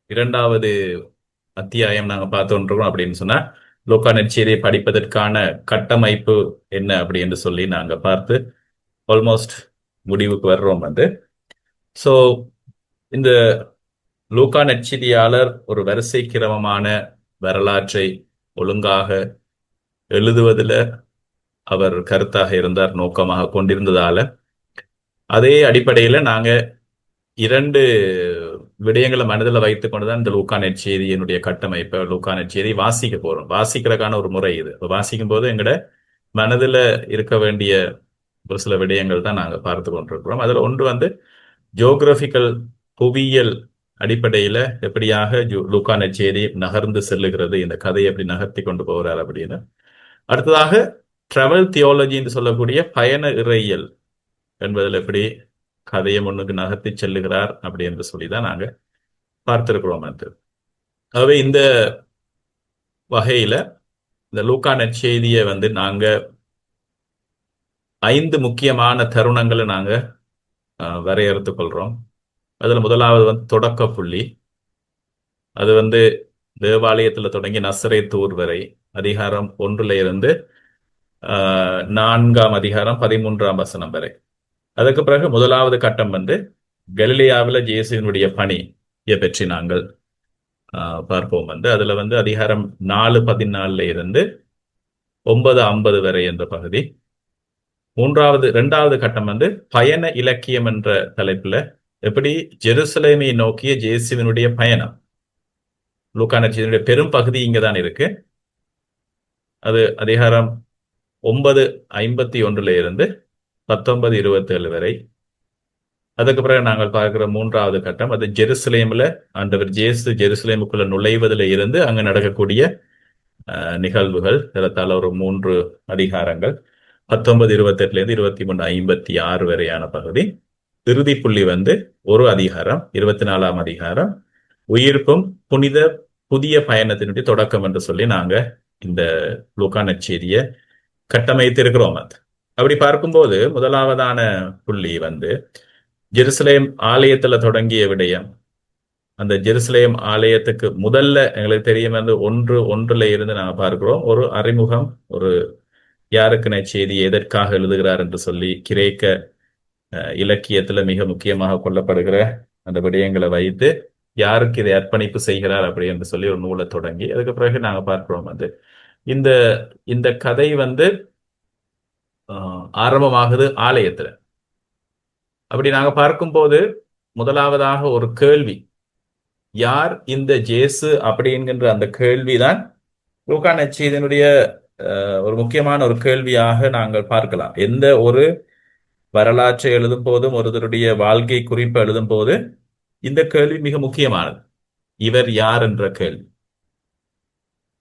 இரண்டாவது அத்தியாயம் நாங்க பார்த்துருக்கோம் அப்படின்னு சொன்னா லூக்கா நற்செய்தியை படிப்பதற்கான கட்டமைப்பு என்ன அப்படின்னு சொல்லி நாங்க பார்த்து ஆல்மோஸ்ட் முடிவுக்கு வர்றோம் வந்து. ஸோ இந்த லூக்கா நற்செய்தியாளர் ஒரு வரிசை கிரமமான வரலாற்றை ஒழுங்காக எழுதுவதில் அவர் கருத்தாக இருந்தார், நோக்கமாக கொண்டிருந்ததால அதே அடிப்படையில நாங்க இரண்டு விடயங்களை மனதில் வைத்துக் கொண்டுதான் இந்த லூக்கா நற்செய்தியினுடைய கட்டமைப்பை, லூக்கா நற்செய்தியை வாசிக்க போறோம். வாசிக்கிறதுக்கான ஒரு முறை இது. வாசிக்கும் போது எங்கட மனதில் இருக்க வேண்டிய ஒரு சில விடயங்கள் தான் நாங்க பார்த்து கொண்டிருக்கிறோம். அதுல ஒன்று வந்து ஜியோகிராபிக்கல், புவியியல் அடிப்படையில எப்படியாக லூக்கா நற்செய்தி நகர்ந்து செல்லுகிறது, இந்த கதையை எப்படி நகர்த்தி கொண்டு போகிறார் அப்படின்னு. அடுத்ததாக டிராவல் தியாலஜி என்று சொல்லக்கூடிய பயண இறையியல் என்பதில் எப்படி கதையை முன்னுக்கு நகர்த்தி செல்லுகிறார் அப்படி என்று சொல்லிதான் நாங்க பார்த்திருக்கிறோம். ஆகவே இந்த வகையில இந்த லூக்கா நற்செய்தியை வந்து நாங்க 5 முக்கியமான தருணங்களை நாங்க வரையறுத்துக் கொள்றோம். அதுல முதலாவது வந்து தொடக்க புள்ளி. அது வந்து தேவாலயத்துல தொடங்கி நசரேத்தூர் வரை அதிகாரம் 1 இருந்து 4ஆம் அதிகாரம் 13ஆம் வசனம் வரை. அதுக்கு பிறகு முதலாவது கட்டம் வந்து கலிலியாவில் இயேசுவினுடைய பணியை பற்றி நாங்கள் பார்ப்போம். வந்து அதுல வந்து அதிகாரம் 4:14 இருந்து 9:50 வரை என்ற பகுதி. இரண்டாவது கட்டம் வந்து பயண இலக்கியம் என்ற தலைப்புல எப்படி ஜெருசலேமை நோக்கிய இயேசுவினுடைய பயணம். லூக்கா நற்செய்தியினுடைய பெரும் பகுதி இங்கதான் இருக்கு. அது அதிகாரம் 9:51 இருந்து 19:27 வரை. அதுக்கு பிறகு நாங்கள் பார்க்கிற மூன்றாவது கட்டம் அது ஜெருசலேம்ல ஆண்டவர் இயேசு ஜெருசலேமுக்குள்ள நுழைவதில் இருந்து அங்க நடக்கக்கூடிய நிகழ்வுகள். ஏறத்தாழ ஒரு 3 அதிகாரங்கள் 19:28 இருந்து 23:56 வரையான பகுதி. இறுதி புள்ளி வந்து ஒரு அதிகாரம் 24ஆம் அதிகாரம், உயிர்ப்பும் புனித புதிய பயணத்தினுடைய தொடக்கம் என்று சொல்லி நாங்க இந்த லூக்கா நற்செய்தியை கட்டமைத்து இருக்கிறோம். அப்படி பார்க்கும்போது முதலாவதான புள்ளி வந்து ஜெருசலேம் ஆலயத்துல தொடங்கிய விடயம். அந்த ஜெருசலேம் ஆலயத்துக்கு முதல்ல எங்களுக்கு தெரியும் வந்து 1:1 இருந்து நாங்க பார்க்கிறோம் ஒரு அறிமுகம், ஒரு யாருக்கு நற்செய்தி எதற்காக எழுதுகிறார் என்று சொல்லி கிரேக்க இலக்கியத்துல மிக முக்கியமாக கொள்ளப்படுகிற அந்த விடயங்களை வைத்து யாருக்கு இதை அர்ப்பணிப்பு செய்கிறார் அப்படி என்று சொல்லி ஒரு நூலை தொடங்கி அதுக்கு பிறகு நாங்க பார்க்கிறோம் வந்து இந்த இந்த கதை வந்து ஆரம்பமாகுது ஆலயத்துல. அப்படி நாங்க பார்க்கும்போது முதலாவதாக ஒரு கேள்வி, யார் இந்த ஜேசு அப்படி என்கின்ற அந்த கேள்விதான் லூக்கா நற்செய்தியினுடைய ஒரு முக்கியமான ஒரு கேள்வியாக நாங்கள் பார்க்கலாம். எந்த ஒரு வரலாற்றை எழுதும் போதும், ஒருவருடைய வாழ்க்கை குறிப்பு எழுதும் போது இந்த கேள்வி மிக முக்கியமானது. இவர் யார் என்ற கேள்வி.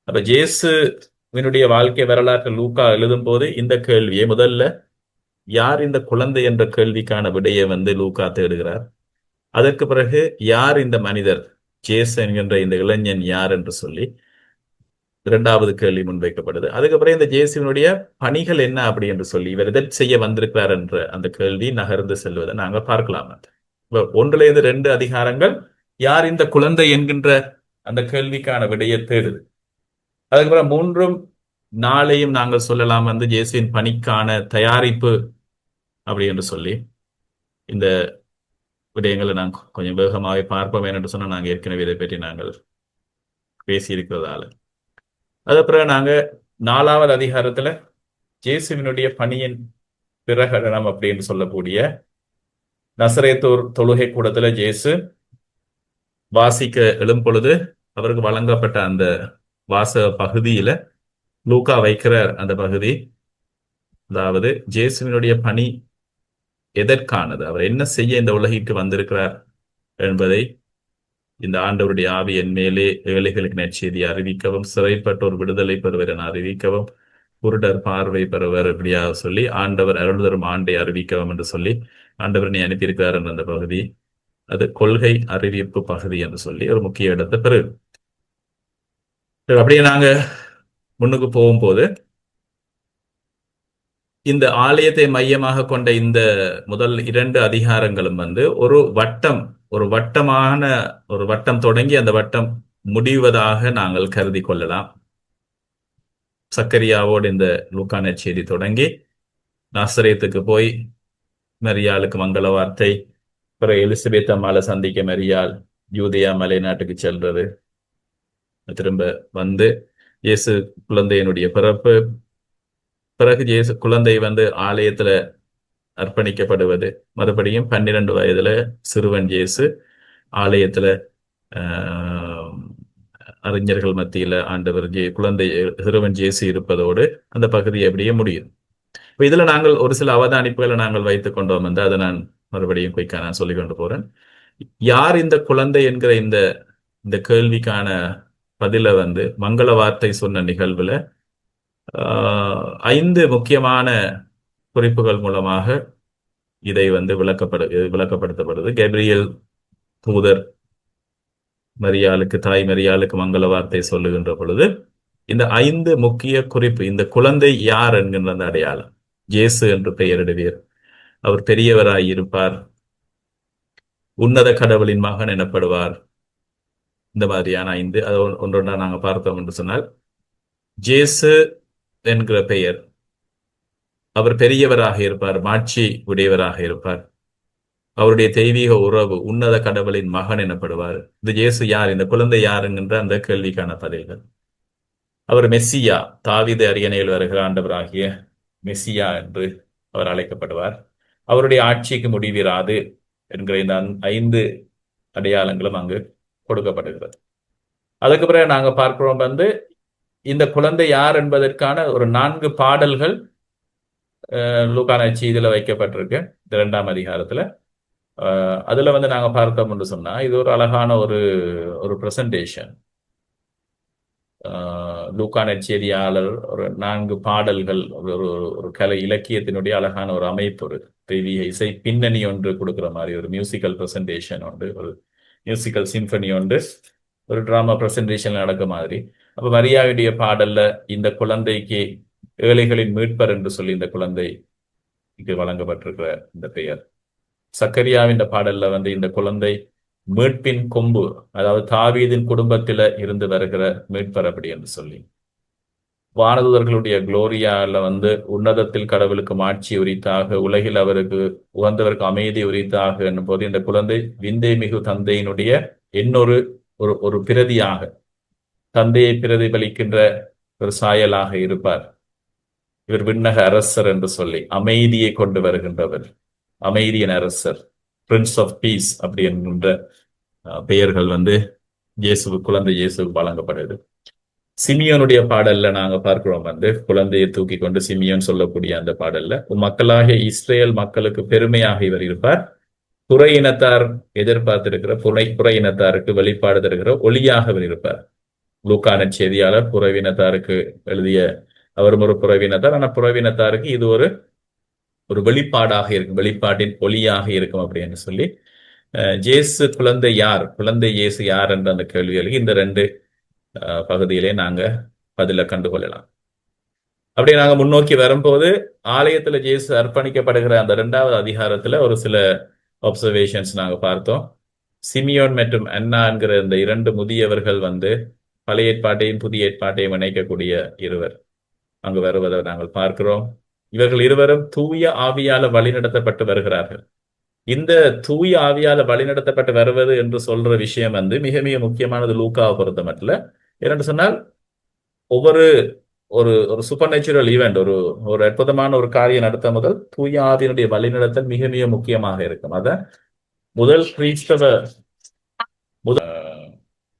அப்ப ஜேசுவினுடைய வாழ்க்கை வரலாற்று லூக்கா எழுதும் போது இந்த கேள்வியை முதல்ல, யார் இந்த குழந்தை என்ற கேள்விக்கான விடையை வந்து லூக்கா தேடுகிறார். அதற்கு பிறகு யார் இந்த மனிதர் ஜேசு என்கின்ற இந்த இளைஞன் யார் என்று சொல்லி இரண்டாவது கேள்வி முன்வைக்கப்படுது. அதுக்கப்புறம் இந்த ஜேசுவினுடைய பணிகள் என்ன அப்படி என்று சொல்லி இவர் எதை செய்ய வந்திருக்கிறார் என்ற அந்த கேள்வி நகர்ந்து செல்வதை நாங்க பார்க்கலாம். 1-2 அதிகாரங்கள் யார் இந்த குழந்தை என்கின்ற அந்த கேள்விக்கான விடையை தேடுது. அதுக்கப்புறம் 3-4 நாங்கள் சொல்லலாம் வந்து ஜேசுவின் பணிக்கான தயாரிப்பு அப்படி என்று சொல்லி இந்த விடயங்களை நாங்கள் கொஞ்சம் வேகமாகவே பார்ப்போம். என்று சொன்னா நாங்கள் ஏற்கனவே இதை பற்றி நாங்கள் பேசியிருக்கிறதால அதுக்கப்புறம் நாங்க 4ஆவது அதிகாரத்துல ஜேசுவினுடைய பணியின் பிரகடனம் அப்படின்னு சொல்லக்கூடிய நசரேத்தூர் தொழுகை கூடத்துல ஜேசு வாசிக்க எழும் பொழுது அவருக்கு வழங்கப்பட்ட அந்த வாச பகுதியில லூக்கா வைக்கிற அந்த பகுதி, அதாவது ஜேசுவினுடைய பணி எதற்கானது, அவர் என்ன செய்ய இந்த உலகிற்கு வந்திருக்கிறார் என்பதை, இந்த ஆண்டவருடைய ஆவி என் மேலே ஏழைகளுக்கு நற்செய்தியை அறிவிக்கவும், சிறைப்பட்டோர் விடுதலை பெறுவர் என அறிவிக்கவும், குருடர் பார்வை பெறுவர் இப்படியா சொல்லி ஆண்டவர் அருள் தரும் ஆண்டை அறிவிக்கவும் என்று சொல்லி ஆண்டவர் நீ அனுப்பியிருக்கிறார் என்ற அந்த பகுதி, அது கொள்கை அறிவிப்பு பகுதி என்று சொல்லி ஒரு முக்கிய இடத்தை பெறுது. அப்படியே நாங்க முன்னுக்கு போகும்போது இந்த ஆலயத்தை மையமாக கொண்ட இந்த முதல் 2 அதிகாரங்களும் வந்து ஒரு வட்டம், ஒரு வட்டமான ஒரு வட்டம் தொடங்கி அந்த வட்டம் முடிவதாக நாங்கள் கருதி கொள்ளலாம். சக்கரியாவோடு இந்த லூக்கா நற்செய்தி தொடங்கி நாசரேத்துக்கு போய் மரியாளுக்கு மங்கள வார்த்தை, பிறகு எலிசபெத் அம்மாளை சந்திக்க மரியாள் யூதேயா மலை நாட்டுக்கு செல்றது, திரும்ப வந்து இயேசு குழந்தையினுடைய பிறப்பு, பிறகு இயேசு குழந்தை வந்து ஆலயத்துல அர்ப்பணிக்கப்படுவது, மறுபடியும் 12 வயதுல சிறுவன் இயேசு ஆலயத்துல ஆஹ், அறிஞர்கள் மத்தியில ஆண்டவர் குழந்தை சிறுவன் இயேசு இருப்பதோடு அந்த பகுதி அப்படியே முடியும். இப்ப இதுல நாங்கள் ஒரு சில அவதானிப்புகளை நாங்கள் வைத்துக் கொண்டோம் வந்து அதை நான் மறுபடியும் குயிக்கா நான் சொல்லிக் கொண்டு போறேன். யார் இந்த குழந்தை என்கிற இந்த இந்த கேள்விக்கான பதில வந்து மங்கள வார்த்தை சொன்ன நிகழ்வுல 5 முக்கியமான குறிப்புகள் மூலமாக இதை வந்து விளக்கப்படுத்தப்படுது. கேப்ரியல் தூதர் மரியாளுக்கு, தாய் மரியாளுக்கு மங்கள வார்த்தை சொல்லுகின்ற பொழுது இந்த 5 முக்கிய குறிப்பு, இந்த குழந்தை யார் என்கின்ற அந்த அடையாளம், இயேசு என்று பெயரிடுவீர், அவர் பெரியவராய் இருப்பார், உன்னத கடவுளின் மகன் எனப்படுவார், இந்த மாதிரியான 5 அது ஒன்றொன்றா நாங்க பார்த்தோம் என்று சொன்னால், ஜேசு என்கிற பெயர், அவர் பெரியவராக இருப்பார், மாட்சி உடையவராக இருப்பார், அவருடைய தெய்வீக உறவு, உன்னத கடவுளின் மகன் எனப்படுவார். இந்த இயேசு யார், இந்த குழந்தை யார் என்கின்ற அந்த கேள்விக்கான பதில்கள். அவர் மெஸ்ஸியா, தாவீது அரியணையில் வருகிற ஆண்டவராகிய மெஸ்ஸியா என்று அவர் அழைக்கப்படுவார். அவருடைய ஆட்சிக்கு முடிவிராது என்கிற இந்த 5 அடையாளங்களும் அங்கு கொடுக்கப்படுகிறது. அதுக்கு பிறகு நாங்க பார்க்கிறோம் வந்து இந்த குழந்தை யார் என்பதற்கான ஒரு 4 பாடல்கள் லூக்கா நற்செய்தியில வைக்கப்பட்டிருக்கு, 2ஆம் அதிகாரத்துல. அதுல வந்து நாங்க பார்த்தோம் என்று சொன்னா இது ஒரு அழகான ஒரு பிரசன்டேஷன். லூக்கா நற்செய்தியாளர் ஒரு 4 பாடல்கள், ஒரு கலை இலக்கியத்தினுடைய அழகான ஒரு அமைப்பு, ஒரு தெய்வீக இசை பின்னணி ஒன்று கொடுக்குற மாதிரி ஒரு மியூசிக்கல் பிரசன்டேஷன் உண்டு, ஒரு மியூசிக்கல் சிம்பனி உண்டு, ஒரு டிராமா பிரசன்டேஷன் நடக்க மாதிரி. அப்ப மரியாவுடைய பாடல்ல இந்த குழந்தைக்கு ஏழைகளின் மீட்பர் என்று சொல்லி இந்த குழந்தைக்கு வழங்கப்பட்டிருக்கிற இந்த பெயர். சக்கரியாவின் பாடல்ல வந்து இந்த குழந்தை மீட்பின் கொம்பு, அதாவது தாவீதின் குடும்பத்தில இருந்து வருகிற மீட்பர் அப்படி என்று சொல்லி. வானதூதர்களுடைய குளோரியால வந்து உன்னதத்தில் கடவுளுக்கு மாட்சி உரித்தாக, உலகில் அவருக்கு உகந்தவருக்கு அமைதி உரித்தாக என்னும் போது இந்த குழந்தை விந்தை மிகு தந்தையினுடைய இன்னொரு ஒரு பிரதியாக, தந்தையை பிரதிபலிக்கின்ற ஒரு சாயலாக இருப்பார். இவர் விண்ணக அரசர் என்று சொல்லி அமைதியை கொண்டு வருகின்றவர், அமைதியின் அரசர், பிரின்ஸ் ஆஃப் பீஸ் அப்படி என்கின்ற பெயர்கள் வந்து குழந்தை இயேசுக்கு வழங்கப்படுது. சிமியோனுடைய பாடல்ல நாங்க பார்க்கிறோம் வந்து குழந்தையை தூக்கி கொண்டு சிமியோன் சொல்லக்கூடிய அந்த பாடல்ல, மக்களாகிய இஸ்ரேல் மக்களுக்கு பெருமையாக இவர் இருப்பார், புற இனத்தார் எதிர்பார்த்திருக்கிற புற இனத்தாருக்கு வெளிப்பாடு தருகிற ஒளியாக இவர் இருப்பார். லூக்கா நற்செய்தியாளர் புறவினத்தாருக்கு எழுதிய, அவரும் ஒரு புறவினத்தார், ஆனா புறவினத்தாருக்கு இது ஒரு வெளிப்பாடாக இருக்கும், வெளிப்பாட்டின் ஒளியாக இருக்கும் அப்படின்னு சொல்லி ஜேசு குழந்தை யார், குழந்தை இயேசு யார் என்ற அந்த கேள்விகளுக்கு இந்த 2 பகுதியிலே நாங்க பதில கண்டுகொள்ளலாம். அப்படி நாங்க முன்னோக்கி வரும்போது ஆலயத்துல ஜேசு அர்ப்பணிக்கப்படுகிற அந்த 2வது அதிகாரத்துல ஒரு சில அப்சர்வேஷன்ஸ் நாங்க பார்த்தோம். சிமியோன் மற்றும் அன்னா என்கிற இந்த 2 முதியவர்கள் வந்து பழைய ஏற்பாட்டையும் புதிய ஏற்பாட்டையும் இணைக்கக்கூடிய இருவர் அங்கு வருவதை நாங்கள் பார்க்கிறோம். இவர்கள் இருவரும் தூய ஆவியால வழிநடத்தப்பட்டு வருகிறார்கள். இந்த தூய ஆவியால வழிநடத்தப்பட்டு வருவது என்று சொல்ற விஷயம் வந்து மிக மிக முக்கியமானது லூக்காவை பொறுத்த மட்டும். என்னென்று சொன்னால் ஒவ்வொரு ஒரு சூப்பர் நேச்சுரல் ஈவெண்ட், ஒரு அற்புதமான ஒரு காரியம் நடத்த முதல் தூய ஆவியினுடைய வழிநடத்தல் மிக மிக முக்கியமாக இருக்கும். அத முதல் கிறிஸ்தவ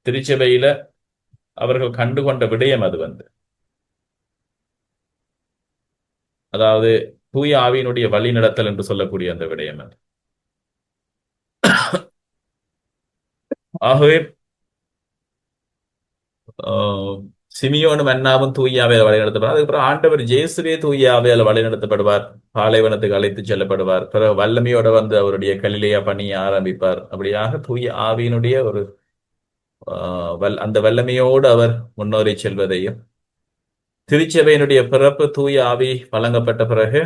திருச்சபையில அவர்கள் கண்டுகொண்ட விடயம் அது வந்து, அதாவது தூய ஆவியினுடைய வழி நடத்தல் என்று சொல்லக்கூடிய அந்த விடயம் அது. ஆகவே சிமியோனும் அன்னாவும் தூய ஆவியால் வழிநடத்தப்படுவார். அதுக்கப்புறம் ஆண்டவர் ஜேசுவே தூய ஆவியால் வழிநடத்தப்படுவார், பாலைவனத்துக்கு அழைத்து செல்லப்படுவார், பிறகு வல்லமையோட வந்து அவருடைய கலிலேயா பணியை ஆரம்பிப்பார். அப்படியாக தூய ஆவியினுடைய அந்த வல்லமையோடு அவர் முன்னோறி செல்வதையும், திருச்சபையினுடைய பிறப்பு தூய ஆவி வழங்கப்பட்ட பிறகு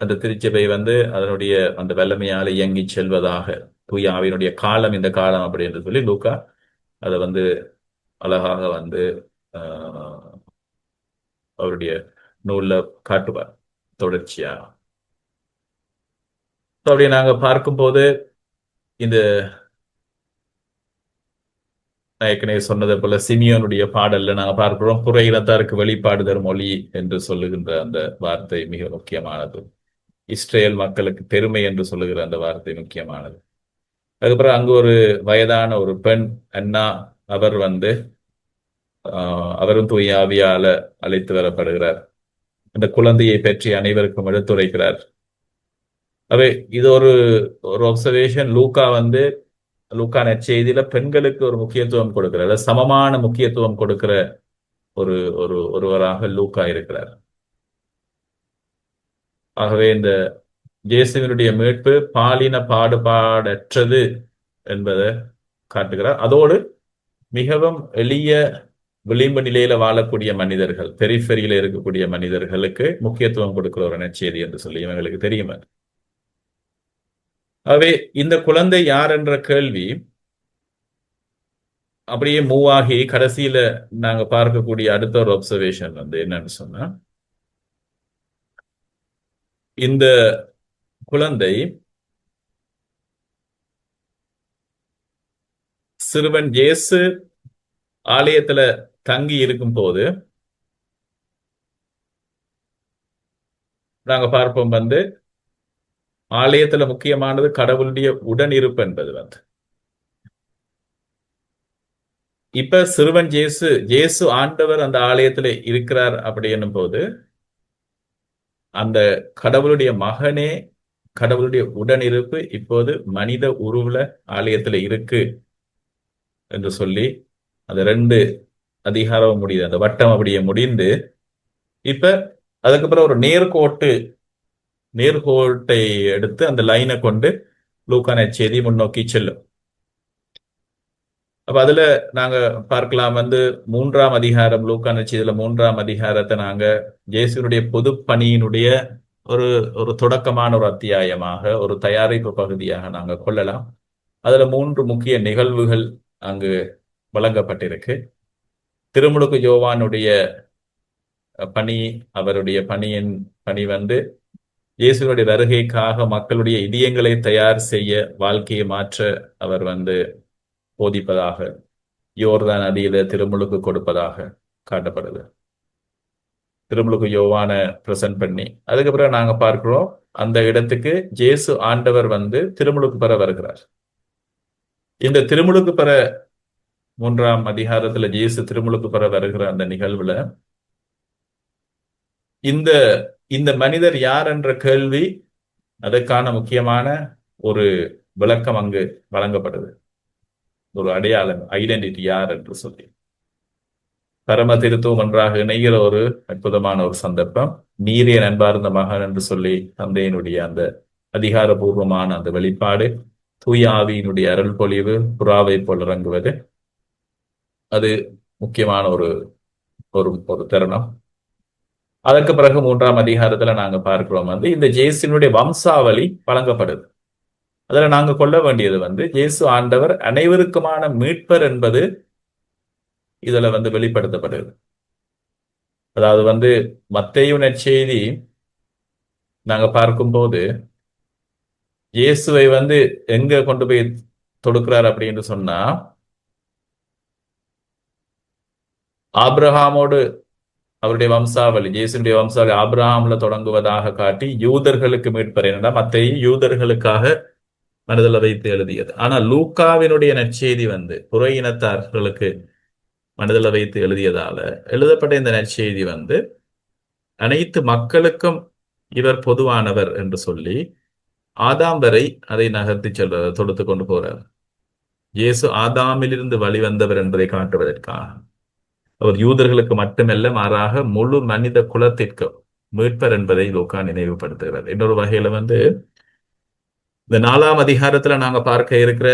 அந்த திருச்சபை வந்து அதனுடைய அந்த வல்லமையால் இயங்கி செல்வதாக தூய ஆவியினுடைய காலம் இந்த காலம் அப்படி என்று சொல்லி லூக்கா அதை வந்து அழகாக வந்து ஆஹ், அவருடைய நூல்ல காட்டுவார் தொடர்ச்சியா. அப்படி நாங்க பார்க்கும்போது இந்த நான் ஏற்கனவே சொன்னதை போல சிமியோனுடைய பாடல்ல நாங்க பார்க்கிறோம், புற இனத்தாருக்கு வெளிப்பாடுதர் மொழி என்று சொல்லுகின்ற அந்த வார்த்தை மிக முக்கியமானது. இஸ்ரேல் மக்களுக்கு பெருமை என்று சொல்லுகிற அந்த வார்த்தை முக்கியமானது. அதுக்கப்புறம் அங்கு ஒரு வயதான ஒரு பெண் அண்ணா, அவர் வந்து அவரும் தூய ஆவியால அழைத்து வரப்படுகிறார். அந்த குழந்தையை பற்றி அனைவருக்கும் எடுத்துரைக்கிறார். அவை இது ஒரு ஒரு ஒப்சர்வேஷன். லூக்கா வந்து லூக்கா நற்செய்தியில பெண்களுக்கு ஒரு முக்கியத்துவம் கொடுக்கிறார், சமமான முக்கியத்துவம் கொடுக்கிற ஒரு ஒரு ஒருவராக லூக்கா இருக்கிறார். ஆகவே இந்த இயேசுவினுடைய மீட்பு பாலின பாடுபாடற்றது என்பதை காட்டுகிறார். அதோடு மிகவும் எளிய விளிம்பு நிலையில வாழக்கூடிய மனிதர்கள், பெரிஃபெரியில இருக்கக்கூடிய மனிதர்களுக்கு முக்கியத்துவம் கொடுக்கிற ஒரு நற்செய்தி என்று சொல்லி இவங்களுக்கு தெரியுமா. ஆகவே இந்த குழந்தை யார் என்ற கேள்வி அப்படியே மூவ் ஆகி கடைசியில நாங்க பார்க்கக்கூடிய அடுத்த ஒரு அப்சர்வேஷன் வந்து என்னன்னு சொன்னா, இந்த குழந்தை சிறுவன் இயேசு ஆலயத்துல தங்கி இருக்கும் போது நாங்க பார்ப்போம் வந்து ஆலயத்துல முக்கியமானது கடவுளுடைய உடனிருப்பு என்பது வந்து. இப்ப சிறுவன் இயேசு ஆண்டவர் அந்த ஆலயத்துல இருக்கிறார் அப்படி என்னும் போது அந்த கடவுளுடைய மகனே, கடவுளுடைய உடனிருப்பு இப்போது மனித உருவுல ஆலயத்துல இருக்கு என்று சொல்லி அந்த 2 அதிகாரம் முடியுது, அந்த வட்டம் அப்படியே முடிந்து இப்ப அதுக்கப்புறம் ஒரு நேர்கோட்டை எடுத்து அந்த லைனை கொண்டு லூக்கா நற்செய்தி முன்னோக்கி செல்லும். அப்ப அதுல நாங்க பார்க்கலாம் வந்து 3ஆம் அதிகாரம், லூக்கா நற்செய்தியில 3ஆம் அதிகாரத்தை நாங்க இயேசுனுடைய பொது பணியினுடைய ஒரு ஒரு தொடக்கமான ஒரு அத்தியாயமாக, ஒரு தயாரிப்பு பகுதியாக நாங்க கொள்ளலாம். அதுல 3 முக்கிய நிகழ்வுகள் அங்கு வழங்கப்பட்டிருக்கு. திருமுழுக்கு யோவானுடைய பணி, அவருடைய பணி வந்து இயேசுனுடைய வருகைக்காக மக்களுடைய இதயங்களை தயார் செய்ய, வாழ்க்கையை மாற்ற அவர் வந்து போதிப்பதாக, யோர்தான் நதியில திருமுழுக்கு கொடுப்பதாக காட்டப்படுது. திருமுழுக்கு யோவான பிரசன்ட் பண்ணி அதுக்கப்புறம் நாங்க பார்க்கிறோம் அந்த இடத்துக்கு இயேசு ஆண்டவர் வந்து திருமுழுக்கு பெற வருகிறார். இந்த திருமுழுக்கு பெற 3ஆம் அதிகாரத்துல இயேசு திருமுழுக்கு பெற வருகிற அந்த நிகழ்வுல இந்த இந்த மனிதர் யார் என்ற கேள்வி, அதற்கான முக்கியமான ஒரு விளக்கம் அங்கு வழங்கப்படுது. ஒரு அடையாளம், ஐடென்டிட்டி யார் என்று சொல்லி பரம திருத்துவம் ஒன்றாக இணைகிற ஒரு அற்புதமான ஒரு சந்தர்ப்பம். நீரே நண்பார்ந்த மகன் என்று சொல்லி தந்தையினுடைய அந்த அதிகாரபூர்வமான அந்த வெளிப்பாடு, தூய ஆவியினுடைய அருள் பொழிவு புறாவை போல் இறங்குவது, அது முக்கியமான ஒரு ஒரு ஒரு தருணம். அதற்கு பிறகு 3ஆம் அதிகாரத்துல நாங்க பார்க்கிறோம் வந்து இந்த ஜேசுனுடைய வம்சாவளி வழங்கப்படுது. அதுல நாங்க கொள்ள வேண்டியது வந்து இயேசு ஆண்டவர் அனைவருக்குமான மீட்பர் என்பது இதுல வந்து வெளிப்படுத்தப்படுது. அதாவது வந்து மத்தேயு நற்செய்தி நாங்க பார்க்கும்போது இயேசுவை வந்து எங்க கொண்டு போய் தொடுக்கிறார் அப்படின்னு சொன்னா, ஆபிரகாமோடு அவருடைய வம்சாவளி, இயேசுடைய வம்சாவளி ஆபிரகாம்ல தொடங்குவதாக காட்டி யூதர்களுக்கு மீட்பர். என்னடா மத்தேயு யூதர்களுக்காக மனதில் வைத்து எழுதியது. ஆனா லூக்காவினுடைய நற்செய்தி வந்து புற இனத்தார்களுக்கு மனதில் வைத்து எழுதியதால எழுதப்பட்ட இந்த நற்செய்தி வந்து அனைத்து மக்களுக்கும் இவர் பொதுவானவர் என்று சொல்லி ஆதாம் வரை அதை நகர்த்தி தொடுத்து கொண்டு போறார். இயேசு ஆதாமிலிருந்து வழிவந்தவர் என்பதை காட்டுவதற்காக அவர் யூதர்களுக்கு மட்டுமல்ல, மாறாக முழு மனித குலத்திற்கு மீட்பர் என்பதை லூக்கா நினைவுபடுத்துகிறார். இன்னொரு வகையில வந்து இந்த 4ஆம் அதிகாரத்துல நாங்க பார்க்க இருக்கிற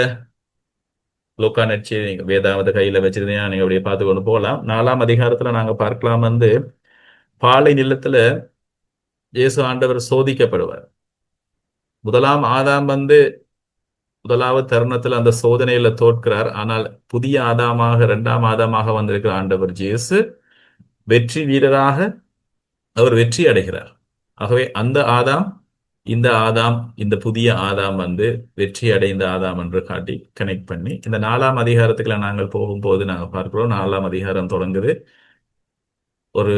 லூக்கா நற்செய்தி, நீங்க வேதாவத கையில வச்சிருந்தீங்கன்னா நீங்க அப்படியே பார்த்து கொண்டு போகலாம். 4ஆம் அதிகாரத்துல நாங்க பார்க்கலாம் வந்து பாலை நிலத்துல இயேசு ஆண்டவர் சோதிக்கப்படுவார். முதலாம் ஆதாம் வந்து முதலாவது தருணத்தில் அந்த சோதனையில தோற்கிறார். ஆனால் புதிய ஆதாமாக, இரண்டாம் ஆதாமாக வந்திருக்கிற ஆண்டவர் இயேசு வெற்றி வீரராக அவர் வெற்றி அடைகிறார். ஆகவே அந்த ஆதாம், இந்த ஆதாம், இந்த புதிய ஆதாம் வந்து வெற்றி அடைந்த ஆதாம் என்று காட்டி கனெக்ட் பண்ணி இந்த 4ஆம் அதிகாரத்துக்குள்ள நாங்கள் போகும்போது நாங்கள் பார்க்கிறோம். 4ஆம் அதிகாரம் தொடங்குது. ஒரு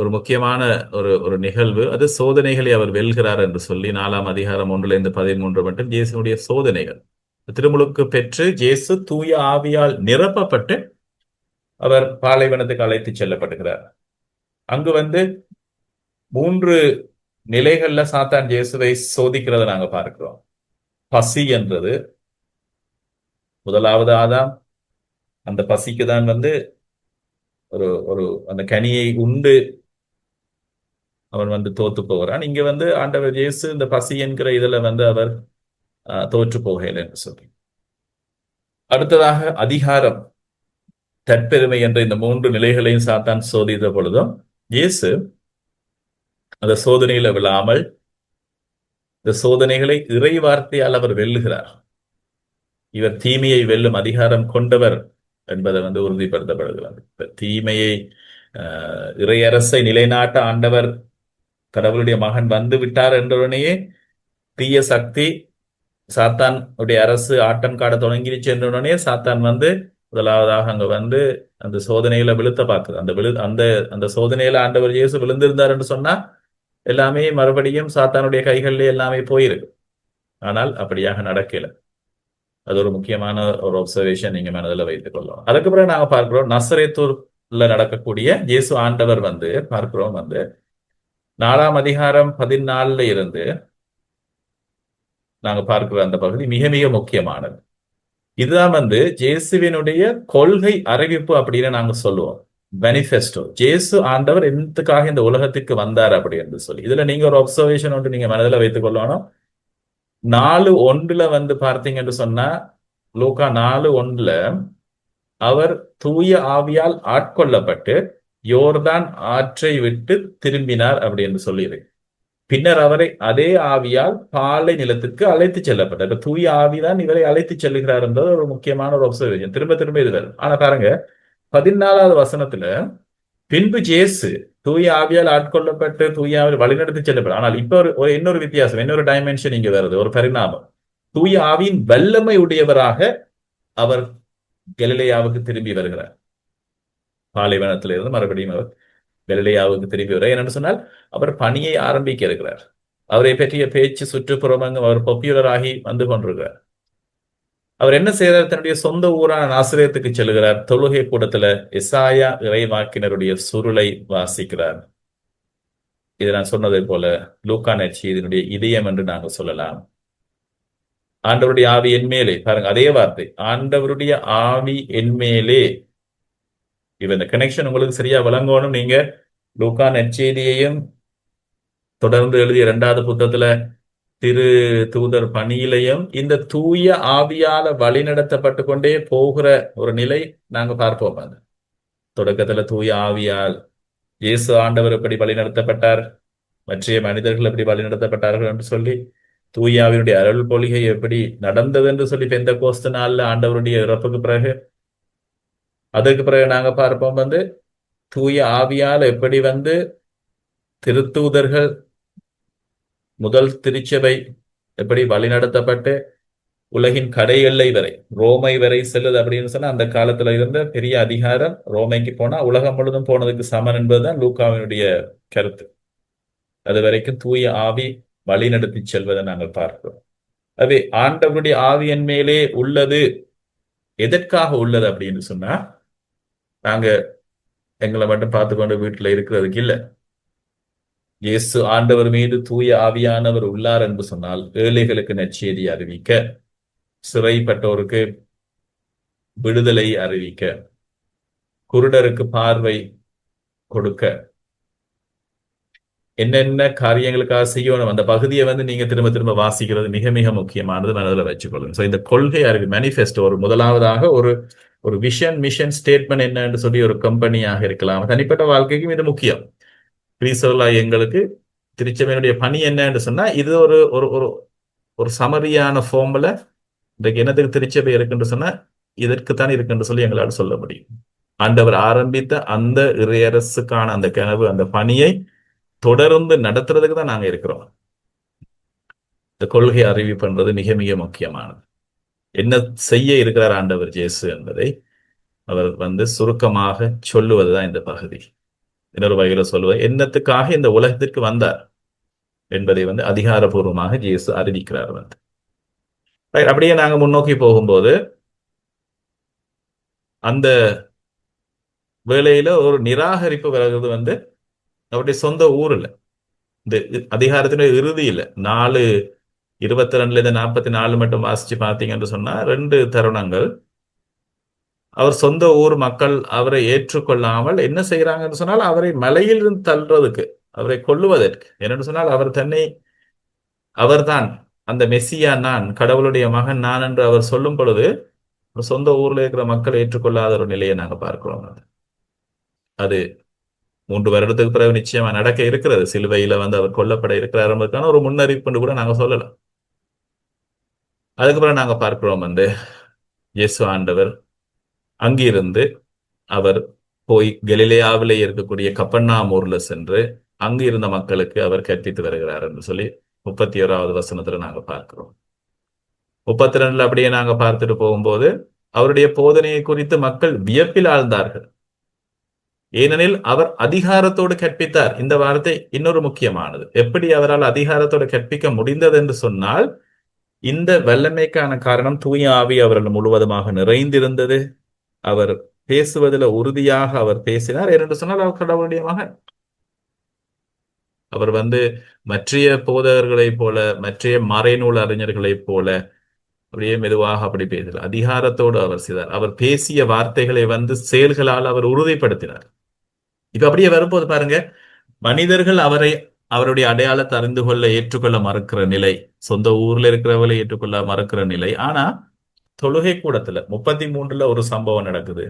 ஒரு முக்கியமான ஒரு ஒரு நிகழ்வு, அது சோதனைகளை அவர் வெல்கிறார் என்று சொல்லி 4ஆம் அதிகாரம் 1-13 மட்டும் இயேசுனுடைய சோதனைகள். திருமுழுக்கு பெற்று இயேசு தூய ஆவியால் நிரப்பப்பட்டு அவர் பாலைவனத்துக்கு அழைத்து செல்லப்படுகிறார். அங்கு வந்து 3 நிலைகள்ல சாத்தான் இயேசுவை சோதிக்கிறத நாங்க பார்க்கிறோம். பசி என்றது முதலாவது ஆதாம். அந்த பசிக்கு தான் வந்து ஒரு ஒரு அந்த கனியை உண்டு அவன் வந்து தோத்து போகிறான். இங்க வந்து ஆண்டவர் இயேசு இந்த பசி என்கிற இதுல வந்து அவர் தோற்று போகல என்று சொல்லி. அடுத்ததாக அதிகாரம், தற்பெருமை என்ற இந்த 3 நிலைகளையும் சாத்தான் சோதித்த பொழுதும் இயேசு அந்த சோதனையில விழாமல் இந்த சோதனைகளை இறை வார்த்தையால் அவர் வெல்லுகிறார். இவர் தீமையை வெல்லும் அதிகாரம் கொண்டவர் என்பதை வந்து உறுதிப்படுத்தப்படுகிறது. தீமையை இறையரசை நிலைநாட்ட ஆண்டவர் கடவுளுடைய மகன் வந்து விட்டார் என்றவுடனேயே தீய சக்தி சாத்தான் உடைய அரசு ஆட்டம் காட தொடங்கிருச்சு என்றவுடனே சாத்தான் வந்து முதலாவதாக அங்க வந்து அந்த சோதனையில விழுத்த பார்க்குது. அந்த அந்த சோதனையில ஆண்டவர் இயேசு விழுந்திருந்தார் என்று சொன்னா எல்லாமே மறுபடியும் சாத்தானுடைய கைகளிலே எல்லாமே போயிருக்கு. ஆனால் அப்படியாக நடக்கல. அது ஒரு முக்கியமான ஒரு அப்சர்வேஷன் நீங்க மனதில் வைத்துக் கொள்ளலாம். அதுக்கு பிறகு நாங்க பார்க்கிறோம் நசரேத்தூர்ல நடக்கக்கூடிய இயேசு ஆண்டவர் வந்து பார்க்கிறோம் வந்து 4ஆம் அதிகாரம் 14 இருந்து நாங்க பார்க்கிற அந்த பகுதி மிக மிக முக்கியமானது. இதுதான் வந்து ஜேசுவினுடைய கொள்கை அறிவிப்பு அப்படின்னு நாங்க சொல்லுவோம். மேனிஃபெஸ்டோ. ஜேசு ஆண்டவர் எதுக்காக இந்த உலகத்துக்கு வந்தார் அப்படி என்று சொல்லி இதுல நீங்க ஒரு அப்சர்வேஷன் ஒன்று நீங்க மனதில் வைத்துக் கொள்ளணும். 4:1 வந்து பார்த்தீங்க என்று சொன்னா லூக்கா 4:1 அவர் தூய ஆவியால் ஆட்கொள்ளப்பட்டு யோர்தான் ஆற்றை விட்டு திரும்பினார் அப்படி என்று சொல்லியிருக்கு. பின்னர் அவரை அதே ஆவியால் பாலை நிலத்திற்கு அழைத்து செல்லப்பட்டார். இப்ப தூய ஆவிதான் இவரை அழைத்து செல்லுகிறார் என்றது ஒரு முக்கியமான ஒரு அப்சர்வேஷன். திரும்ப திரும்ப இது வரும். ஆனா பாருங்க 14வது வசனத்துல பின்பு ஜேசு தூய ஆவியால் ஆட்கொள்ளப்பட்டு தூய ஆவியால் வழிநடத்தி செல்லப்படும். ஆனால் இப்ப ஒரு இன்னொரு வித்தியாசம், இன்னொரு டைமென்ஷன் இங்க வருது, ஒரு பரிணாமம். தூய ஆவியின் வல்லமை உடையவராக அவர் கலிலேயாவுக்கு திரும்பி வருகிறார். பாலைவனத்திலிருந்து மறுபடியும் அவர் கலிலேயாவுக்கு திரும்பி வர என்னன்னு சொன்னால் அவர் பணியை ஆரம்பிக்க இருக்கிறார். அவரை பற்றிய பேச்சு சுற்றுப்புறமங்கும் அவர் பாப்புலர் ஆகி வந்து கொண்டிருக்கிறார். அவர் என்ன செய்கிறார்? தன்னுடைய சொந்த ஊரான நாசரேத்துக்கு செல்கிறார். தொழுகை கூடத்துல எசாயா இறைவாக்கினருடைய சுருளை வாசிக்கிறார். இதை நான் சொன்னதை போல லூக்கா நற்செய்தியினுடைய இதயம் என்று நாங்கள் சொல்லலாம். ஆண்டவருடைய ஆவி என் மேலே, பாருங்க அதே வார்த்தை, ஆண்டவருடைய ஆவி என் மேலே. இவ இந்த கனெக்ஷன் உங்களுக்கு சரியா விளங்கணும். நீங்க லூக்கா நற்செய்தியையும் தொடர்ந்து எழுதிய 2வது புத்தகத்துல திரு தூதர் பணியிலையும் இந்த தூய ஆவியால வழி நடத்தப்பட்டு கொண்டே போகிற ஒரு நிலை நாங்க பார்ப்போம். அது தொடக்கத்துல தூய ஆவியால் இயேசு ஆண்டவர் எப்படி வழி நடத்தப்பட்டார், மற்ற மனிதர்கள் எப்படி வழி நடத்தப்பட்டார்கள் என்று சொல்லி, தூய ஆவியுடைய அருள் பொழிகை எப்படி நடந்தது என்று சொல்லி பெந்தெகோஸ்து நாள்ல ஆண்டவருடைய இறப்புக்கு பிறகு, அதுக்கு பிறகு நாங்க பார்ப்போம் வந்து தூய ஆவியால் எப்படி வந்து திருத்தூதர்கள் முதல் திருச்சபை எப்படி வழிநடத்தப்பட்டு உலகின் கடை எல்லை வரை ரோமை வரை செல்லுது அப்படின்னு சொன்னா அந்த காலத்துல இருந்த பெரிய அதிகாரம் ரோமைக்கு போனா உலகம் முழுதும் போனதுக்கு சமன் என்பதுதான் லூக்காவினுடைய கருத்து. அது வரைக்கும் தூய ஆவி வழி நடத்தி செல்வதை நாங்கள் பார்க்கிறோம். அது ஆண்டவருடைய ஆவி என் மேலே உள்ளது. எதற்காக உள்ளது அப்படின்னு சொன்னா நாங்க எங்களை மட்டும் பார்த்து கொண்டு வீட்டுல இருக்கிறதுக்கு இல்லை. இயேசு ஆண்டவர் மீது தூய ஆவியானவர் உள்ளார் என்று சொன்னால் ஏழைகளுக்கு நற்செய்தி அறிவிக்க, சிறைப்பட்டோருக்கு விடுதலை அறிவிக்க, குருடருக்கு பார்வை கொடுக்க, என்னென்ன காரியங்களுக்காக செய்யணும் அந்த பகுதியை வந்து நீங்க திரும்ப திரும்ப வாசிக்கிறது மிக மிக முக்கியமானது, மனதில் வச்சுக்கொள்ளுங்க. ஸோ இந்த கொள்கை அறிவு மேனிஃபெஸ்டோ ஒரு முதலாவதாக ஒரு ஒரு விஷன் மிஷன் ஸ்டேட்மெண்ட் என்னன்னு சொல்லி ஒரு கம்பெனியாக இருக்கலாம், தனிப்பட்ட வாழ்க்கைக்கும் இது முக்கியம். கிறிஸ்தவர்களா எங்களுக்கு திருச்சபையினுடைய பணி என்னன்னு சொன்னா இது ஒரு ஒரு ஒரு சமரியான ஃபார்ம்ல இன்றைக்கு என்னத்துக்கு திருச்சபை இருக்குன்னு சொன்னா இதற்குத்தான் இருக்குன்னு சொல்லி எங்களால் சொல்ல முடியும். ஆண்டவர் ஆரம்பித்த அந்த இறையரசுக்கான அந்த கனவு, அந்த பணியை தொடர்ந்து நடத்துறதுக்கு தான் நாங்க இருக்கிறோம். இந்த கொள்கை அறிவிப்புன்றது மிக மிக முக்கியமானது. என்ன செய்ய இருக்கிறார் ஆண்டவர் இயேசு என்பதை அவர் சுருக்கமாக சொல்லுவதுதான் இந்த பகுதி. இன்னொரு வகையில சொல்லுவது, என்னத்துக்காக இந்த உலகத்திற்கு வந்தார் என்பதை அதிகாரபூர்வமாக இயேசு அறிவிக்கிறார். அப்படியே நாங்க முன்னோக்கி போகும்போது அந்த வேளையில ஒரு நிராகரிப்பு வருகிறது அவருடைய சொந்த ஊர்ல. இந்த அதிகாரத்தின இறுதி இல்லை, 4:22 மட்டும் வாசிச்சு பார்த்தீங்கன்னு சொன்னா 2 தருணங்கள் அவர் சொந்த ஊர் மக்கள் அவரை ஏற்றுக்கொள்ளாமல் என்ன செய்யறாங்கன்னு சொன்னால் அவரை மலையில் இருந்து தள்ளுறதுக்கு, அவரை கொல்லுவதற்கு. என்னென்னு சொன்னால் அவர்தான் அந்த மெஸ்ஸியா, நான் கடவுளுடைய மகன் நான் என்று அவர் சொல்லும் பொழுது சொந்த ஊர்ல இருக்கிற மக்கள் ஏற்றுக்கொள்ளாத ஒரு நிலையை நாங்க பார்க்கிறோம். அது 3 வருடத்துக்கு பிறகு நிச்சயமா நடக்க இருக்கிறது. சிலுவையில அவர் கொல்லப்பட இருக்கிறார் என்பதற்கான ஒரு முன்னறிவிப்பு கூட நாங்க சொல்லலாம். அதுக்கு பிறகு நாங்க பார்க்கிறோம் இயேசு ஆண்டவர் அங்கிருந்து அவர் போய் கலிலேயாவிலே இருக்கக்கூடிய கப்பர்நாம் ஊர்ல சென்று அங்கு இருந்த மக்களுக்கு அவர் கற்பித்து வருகிறார் என்று சொல்லி 31வது வசனத்துல நாங்க பார்க்கிறோம். 32 அப்படியே நாங்க பார்த்துட்டு போகும்போது அவருடைய போதனையை குறித்து மக்கள் வியப்பில் ஆழ்ந்தார்கள், ஏனெனில் அவர் அதிகாரத்தோடு கற்பித்தார். இந்த வார்த்தை இன்னொரு முக்கியமானது. எப்படி அவரால் அதிகாரத்தோடு கற்பிக்க முடிந்தது என்று சொன்னால், இந்த வல்லமைக்கான காரணம் தூய ஆவி அவர்கள் முழுவதுமாக நிறைந்திருந்தது. அவர் பேசுவதில் உறுதியாக அவர் பேசினார். என்று சொன்னால் அவர் கடவுளுடைய மகன். அவர் மற்றைய போதகர்களைப் போல, மற்றைய மறைநூல் அறிஞர்களைப் போல அப்படியே மெதுவாக அப்படி பேசல, அதிகாரத்தோடு அவர் செய்தார். அவர் பேசிய வார்த்தைகளை செயல்களால் அவர் உறுதிப்படுத்தினார். இப்ப அப்படியே வரும்போது பாருங்க, மனிதர்கள் அவருடைய அடையாளத்தை அறிந்து கொள்ள ஏற்றுக்கொள்ள மறுக்கிற நிலை, சொந்த ஊர்ல இருக்கிறவர்களை ஏற்றுக்கொள்ள மறுக்கிற நிலை. ஆனா தொழுகை கூடத்துல 33ல ஒரு சம்பவம் நடக்குது.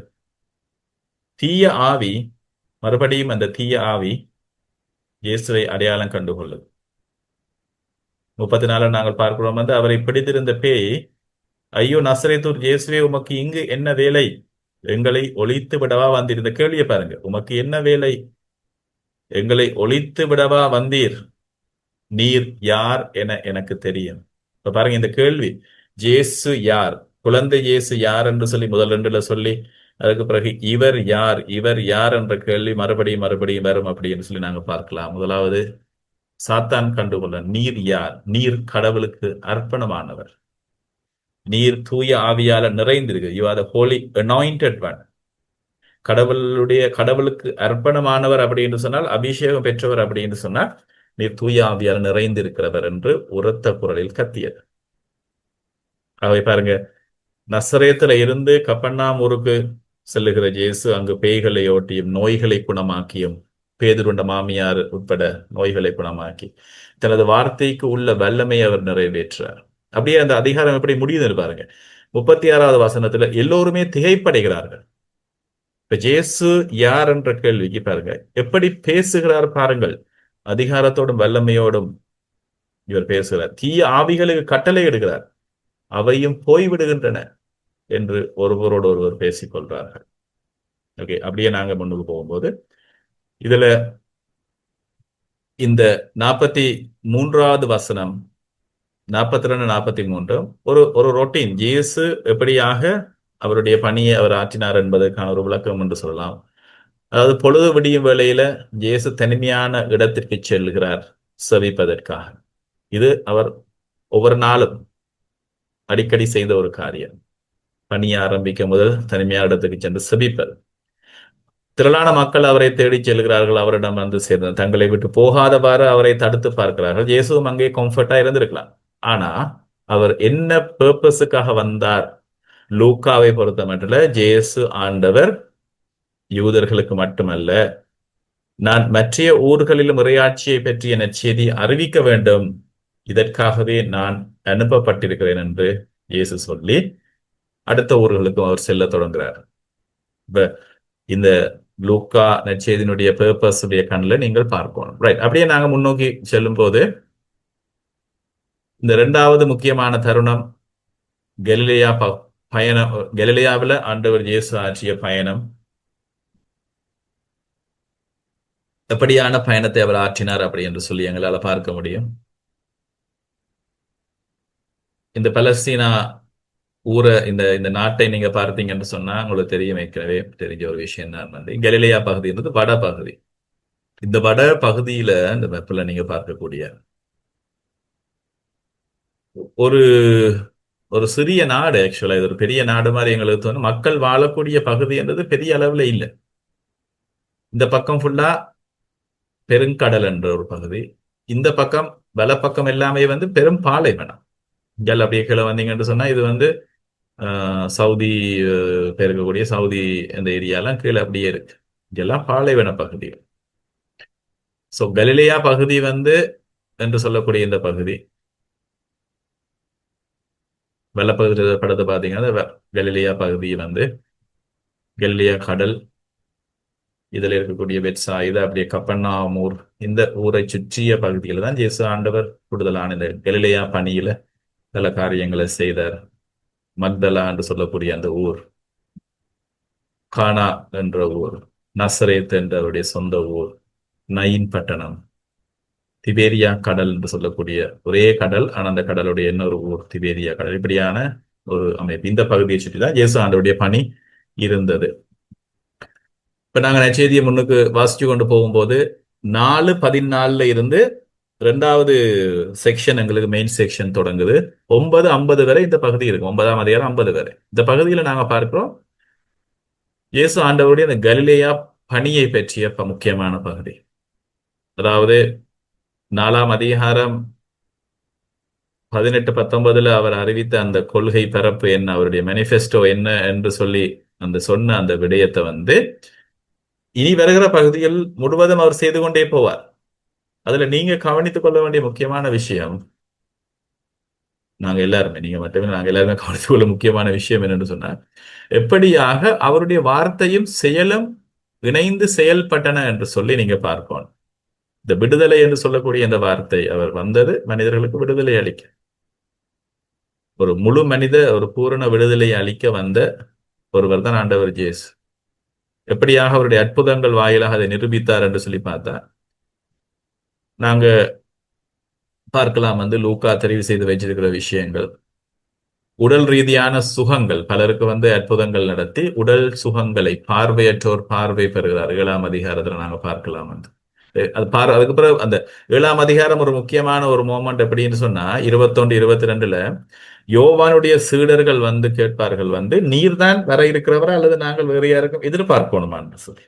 தீய ஆவி மறுபடியும் அந்த தீய ஆவி இயேசுவை அடையாளம் கண்டுகொள்ளுது. 34 நாங்கள் பார்க்கிறோம், அவரை பிடித்திருந்த பேய், ஐயோ நசரேத்தூர் இயேசுவே, உமக்கு இங்கு என்ன வேலை? எங்களை ஒழித்து விடவா வந்தீர்? இந்த கேள்வியை பாருங்க, உமக்கு என்ன வேலை? எங்களை ஒழித்து விடவா வந்தீர்? நீர் யார் என எனக்கு தெரியும். இப்ப பாருங்க இந்த கேள்வி, ஜேசு யார், குழந்தை இயேசு யார் என்று சொல்லி முதல் 2ல சொல்லி, அதுக்கு பிறகு இவர் யார், இவர் யார் என்ற கேள்வி மறுபடியும் மறுபடியும் வரும் அப்படின்னு சொல்லி நாங்க பார்க்கலாம். முதலாவது சாத்தான் கண்டுகொள்ள, நீர் யார்? நீர் கடவுளுக்கு அர்ப்பணமானவர், நீர் தூய ஆவியால நிறைந்திருக்கு, you are the holy anointed one. கடவுளுக்கு அர்ப்பணமானவர் அப்படின்னு சொன்னால், அபிஷேகம் பெற்றவர் அப்படின்னு சொன்னால், நீர் தூய ஆவியால் நிறைந்திருக்கிறவர் என்று உரத்த குரலில் கத்தியது. அவை பாருங்க, நசரேத்துல இருந்து கப்பர்நாம் ஊருக்கு செல்லுகிற இயேசு அங்கு பேய்களை ஓட்டியும் நோய்களை குணமாக்கியும், பேதுருண்ட மாமியார் உட்பட நோய்களை குணமாக்கி தனது வார்த்தைக்கு உள்ள வல்லமை அவர் நிறைவேற்றார். அப்படியே அந்த அதிகாரம் எப்படி முடியுதுன்னு பாருங்க. 36வது வசனத்துல எல்லோருமே திகைப்படைகிறார்கள். இப்ப ஜேசு யார் என்ற கேள்விக்கு பாருங்க எப்படி பேசுகிறார் பாருங்கள். அதிகாரத்தோடும் வல்லமையோடும் இவர் பேசுகிறார். தீய ஆவிகளுக்கு கட்டளை இடுகிறார், அவையும் போய்விடுகின்றன என்று ஒருவரோடு ஒருவர் பேசிக்கொள்றார்கள். ஓகே, அப்படியே நாங்க முன்னுக்கு போகும்போது இதுல இந்த 43வது வசனம், 42, 43 ஒரு ரொட்டீன், இயேசு எப்படியாக அவருடைய பணியை அவர் ஆற்றினார் என்பதற்கான ஒரு விளக்கம் என்று சொல்லலாம். அதாவது பொழுது விடியும் வேளையில இயேசு தனிமையான இடத்திற்கு செல்கிறார் செவிப்பதற்காக. இது அவர் ஒவ்வொரு நாளும் அடிக்கடி செய்த ஒரு காரியம். பணியை ஆரம்பிக்கும் முதல் தனிமையான இடத்துக்கு சென்று செபிப்பது. திரளான மக்கள் அவரை தேடி செல்கிறார்கள், அவரிடம் சேர்ந்த தங்களை விட்டு போகாதவாறு அவரை தடுத்து பார்க்கிறார்கள். இயேசுவும் அங்கே கம்ஃபர்ட்டா இருந்திருக்கலாம். ஆனா அவர் என்ன பர்பஸுக்காக வந்தார்? லூக்காவை பொறுத்த மட்டும் இயேசு ஆண்டவர் யூதர்களுக்கு மட்டுமல்ல, நான் மற்ற ஊர்களிலும் இறையாட்சியை பற்றிய நற்செய்தி அறிவிக்க வேண்டும், இதற்காகவே நான் அனுப்பப்பட்டிருக்கிறேன் என்று இயேசு சொல்லி அடுத்த ஊர்களுக்கும் அவர் செல்ல தொடங்குகிறார். இந்த லூக்கா நற்செய்தியினுடைய பர்பஸ் உடைய கண்ணில் நீங்கள் பார்க்கணும். ரைட், அப்படியே நாங்க முன்னோக்கி செல்லும் போது இந்த 2வது முக்கியமான தருணம், கலிலேயா பயணம், கலிலேயாவில் ஆண்டவர் இயேசு ஆற்றிய பயணம், எப்படியான பயணத்தை அவர் ஆற்றினார் அப்படி என்று சொல்லி எங்களால் பார்க்க முடியும். இந்த பலஸ்தீனா ஊரை, இந்த இந்த நாட்டை நீங்க பார்த்தீங்கன்னு சொன்னா உங்களுக்கு தெரியும், ஏற்கனவே தெரிஞ்ச ஒரு விஷயம் தான் வந்து கலிலேயா பகுதின்றது வட பகுதி. இந்த வட பகுதியில இந்த மெப்பில் நீங்க பார்க்கக்கூடிய ஒரு ஒரு சிறிய நாடு, ஆக்சுவலா இது ஒரு பெரிய நாடு மாதிரி எங்களுக்கு தோணும். மக்கள் வாழக்கூடிய பகுதி என்றது பெரிய அளவுல இல்லை. இந்த பக்கம் ஃபுல்லா பெருங்கடல் என்ற ஒரு பகுதி, இந்த பக்கம் வலப்பக்கம் எல்லாமே வந்து பெரும் பாலைவனம். இங்கே அப்படியே கீழே வந்தீங்கன்னு சொன்னா இது வந்து சவுதி இருக்கக்கூடிய சவுதி அந்த ஏரியாலாம் கீழே அப்படியே இருக்கு. இங்கெல்லாம் பாலைவன பகுதிகள். ஸோ கலிலேயா பகுதி வந்து என்று சொல்லக்கூடிய இந்த பகுதி, வெள்ளப்பகுதி படத்தை பார்த்தீங்கன்னா கலிலேயா பகுதி வந்து கலிலேயா கடல், இதில் இருக்கக்கூடிய பெத்சாயிதா, அப்படியே கப்பர்நாகூம், இந்த ஊரை சுற்றிய பகுதியில் தான் இயேசு ஆண்டவர் கூடுதலான இந்த கலிலேயா பணியில பல காரியங்களை செய்தார். மக்தலா என்று சொல்லக்கூடிய அந்த ஊர், கானா என்ற ஊர், நசரேத் என்ற அவருடைய சொந்த ஊர், நயின் பட்டணம், திபேரியா கடல் என்று சொல்லக்கூடிய ஒரே கடல், ஆனால் அந்த கடலுடைய இன்னொரு ஊர் திபேரியா கடல். இப்படியான ஒரு அமைப்பு. இந்த பகுதியை சுற்றி தான் இயேசு ஆண்டவருடைய பணி இருந்தது. இப்ப நாங்க நற்செய்தியை முன்னுக்கு வாசிச்சு கொண்டு போகும்போது 4:14 இருந்து 2வது செக்ஷன், எங்களுக்கு மெயின் செக்ஷன் தொடங்குது. 9:50 வரை இந்த பகுதி இருக்கு. 9ஆம் அதிகாரம் 50 வரை இந்த பகுதியில நாங்க பார்க்கிறோம் இயேசு ஆண்டவருடைய அந்த கலிலேயா பணியை பற்றிய முக்கியமான பகுதி. அதாவது 4ஆம் அதிகாரம் 18-19 அவர் அறிவித்த அந்த கொள்கை பரப்பு என்ன, அவருடைய மேனிஃபெஸ்டோ என்ன என்று சொல்லி அந்த சொன்ன அந்த விடயத்தை வந்து இனி வருகிற பகுதியில் முழுவதும் அவர் செய்து கொண்டே போவார். அதுல நீங்க கவனித்துக் கொள்ள வேண்டிய முக்கியமான விஷயம், நாங்க எல்லாருமே, நீங்க மட்டுமே, நாங்க எல்லாருமே கவனித்துக் கொள்ள முக்கியமான விஷயம் என்னன்னு சொன்னா, எப்படியாக அவருடைய வார்த்தையும் செயலும் இணைந்து செயல்பட்டன என்று சொல்லி நீங்க பார்க்கணும். இந்த விடுதலை என்று சொல்லக்கூடிய இந்த வார்த்தை, அவர் வந்தது மனிதர்களுக்கு விடுதலை அளிக்க, ஒரு முழு மனித ஒரு பூரண விடுதலை அளிக்க வந்த ஒருவர் தான் ஆண்டவர் இயேசு. எப்படியாக அவருடைய அற்புதங்கள் வாயிலாக அதை நிரூபித்தார் என்று சொல்லி பார்த்தா, நாங்க பார்க்கலாம் வந்து லூக்கா தெரிவு செய்து வச்சிருக்கிற விஷயங்கள், உடல் ரீதியான சுகங்கள், பலருக்கு வந்து அற்புதங்கள் நடத்தி உடல் சுகங்களை பார்வையற்றோர் பார்வை பெறுகிறார். 7ஆம் அதிகாரத்துல நாங்க பார்க்கலாம் வந்து அது அதுக்கு பிறகு அந்த 7ஆம் அதிகாரம் ஒரு முக்கியமான ஒரு மோமெண்ட். எப்படின்னு சொன்னா 21-22 யோவானுடைய சீடர்கள் வந்து கேட்பார்கள் வந்து, நீர்தான் வர இருக்கிறவரா அல்லது நாங்கள் வேறு யாருக்கும் எதிர்பார்க்கணுமான்னு சொல்லி.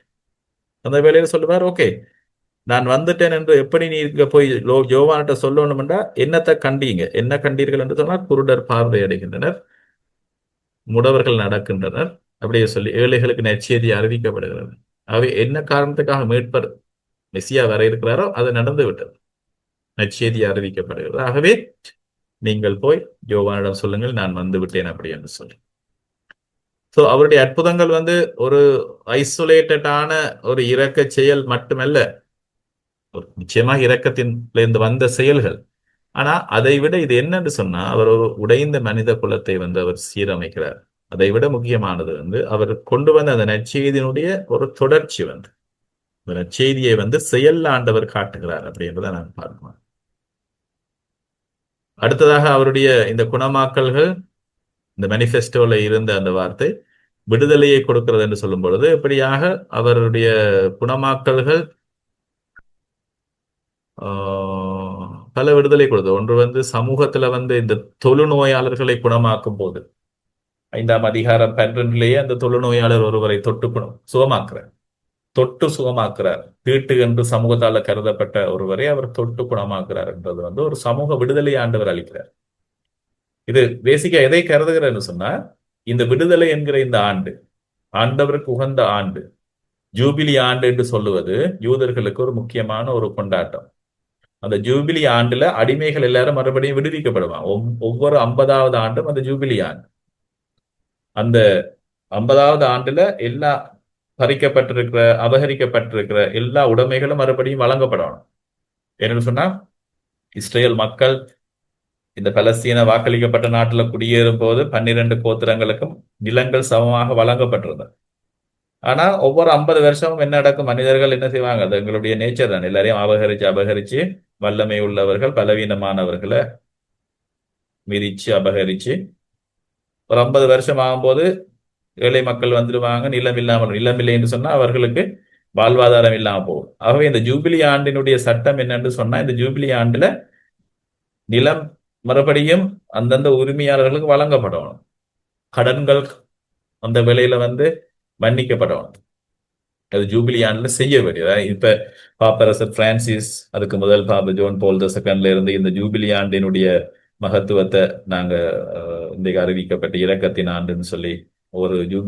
அந்த வேலையில சொல்லுவார், ஓகே நான் வந்துட்டேன் என்று எப்படி நீங்க போய் யோவான்கிட்ட சொல்லணும்டா, என்னத்தை கண்டீங்க, என்ன கண்டீர்கள் என்று சொன்னால், குருடர் பார்வை அடைகின்றனர், முடவர்கள் நடக்கின்றனர், அப்படியே சொல்லி ஏழைகளுக்கு நற்செய்தி அறிவிக்கப்படுகிறது. அவை என்ன காரணத்துக்காக மீட்பர் மெசியா வர இருக்கிறாரோ அது நடந்து விட்டது, நற்செய்தி அறிவிக்கப்படுகிறது. ஆகவே நீங்கள் போய் யோவானிடம் சொல்லுங்கள், நான் வந்து விட்டேன் அப்படி என்று சொல்லி. ஸோ அவருடைய அற்புதங்கள் வந்து ஒரு ஐசோலேட்டடான ஒரு இரக்க செயல் மட்டுமல்ல, நிச்சயமாக இரக்கத்திலிருந்து வந்த செயல்கள். ஆனா அதை விட இது என்னன்னு சொன்னா, அவர் ஒரு உடைந்த மனித குலத்தை வந்து அவர் சீரமைக்கிறார். அதை விட முக்கியமானது வந்து அவர் கொண்டு வந்த அந்த நற்செய்தியினுடைய ஒரு தொடர்ச்சி வந்து, அந்த நற்செய்தியை வந்து செயல்ல ஆண்டவர் காட்டுகிறார் அப்படின்றத நான் பார்க்கணும். அடுத்ததாக அவருடைய இந்த குணமாக்கல்கள், இந்த மேனிஃபெஸ்டோல இருந்த அந்த வார்த்தை விடுதலையை கொடுக்கிறது என்று சொல்லும் பொழுது, இப்படியாக அவருடைய குணமாக்கல்கள் பல விடுதலை கொடுத்தது. ஒன்று வந்து சமூகத்துல வந்து இந்த தொழுநோயாளர்களை குணமாக்கும் போது 5ஆம் அதிகாரம் 12 அந்த தொழுநோயாளர் ஒருவரை சுகமாக்குறார், தொட்டு சுகமாக்குறார். தீட்டு என்று சமூகத்தால கருதப்பட்ட ஒருவரை அவர் தொட்டு குணமாக்குறார் என்றது வந்து ஒரு சமூக விடுதலை ஆண்டவர் அளிக்கிறார். இது பேசிக்கா எதை கருதுகிறேன்னு சொன்னா, இந்த விடுதலை என்கிற இந்த ஆண்டு ஆண்டவருக்கு உகந்த ஆண்டு, ஜூபிலி ஆண்டு என்று சொல்லுவது யூதர்களுக்கு ஒரு முக்கியமான ஒரு கொண்டாட்டம். அந்த ஜூபிலி ஆண்டுல அடிமைகள் எல்லாரும் மறுபடியும் விடுவிக்கப்படுவான். ஒவ்வொரு 50வது ஆண்டும் அந்த ஜூபிலி ஆண்டு. அந்த 50வது ஆண்டுல எல்லா பறிக்கப்பட்டிருக்கிற அபகரிக்கப்பட்டிருக்கிற எல்லா உடைமைகளும் மறுபடியும் வழங்கப்படணும். என்னன்னு சொன்னா, இஸ்ரேல் மக்கள் இந்த பலஸ்தீன வாக்களிக்கப்பட்ட நாட்டில் குடியேறும் போது 12 கோத்திரங்களுக்கும் நிலங்கள் சமமாக வழங்கப்பட்டிருந்தது. ஆனா ஒவ்வொரு 50 வருஷமும் என்ன நடக்கும்? மனிதர்கள் என்ன செய்வாங்க? அது எங்களுடைய நேச்சர் தான். எல்லாரையும் அபகரிச்சு அபகரிச்சு வல்லமை உள்ளவர்கள் பலவீனமானவர்களை மிதிச்சு அபகரிச்சு ஒரு 50 வருஷம் ஆகும்போது ஏழை மக்கள் வந்துடுவாங்க. நிலம் இல்லை என்று சொன்னா அவர்களுக்கு வாழ்வாதாரம் இல்லாம போகும். ஆகவே இந்த ஜூபிலி ஆண்டினுடைய சட்டம் என்னன்னு சொன்னா, இந்த ஜூபிலி ஆண்டுல நிலம் மறுபடியும் அந்தந்த உரிமையாளர்களுக்கு வழங்கப்படணும். கடன்கள் அந்த விலையில மன்னிக்கப்படணும். அது ஜூபிலி ஆண்டுல செய்ய வேண்டியது. இப்ப பாப்பரசர் பிரான்சிஸ், அதுக்கு முதல் பாப்பா ஜோன் பால் II இருந்து இந்த ஜூபிலி ஆண்டினுடைய மகத்துவத்தை நாங்க இன்றைக்கு அறிவிக்கப்பட்ட இரக்கத்தின் ஆண்டுன்னு சொல்லி ஒரு ஜூபிலி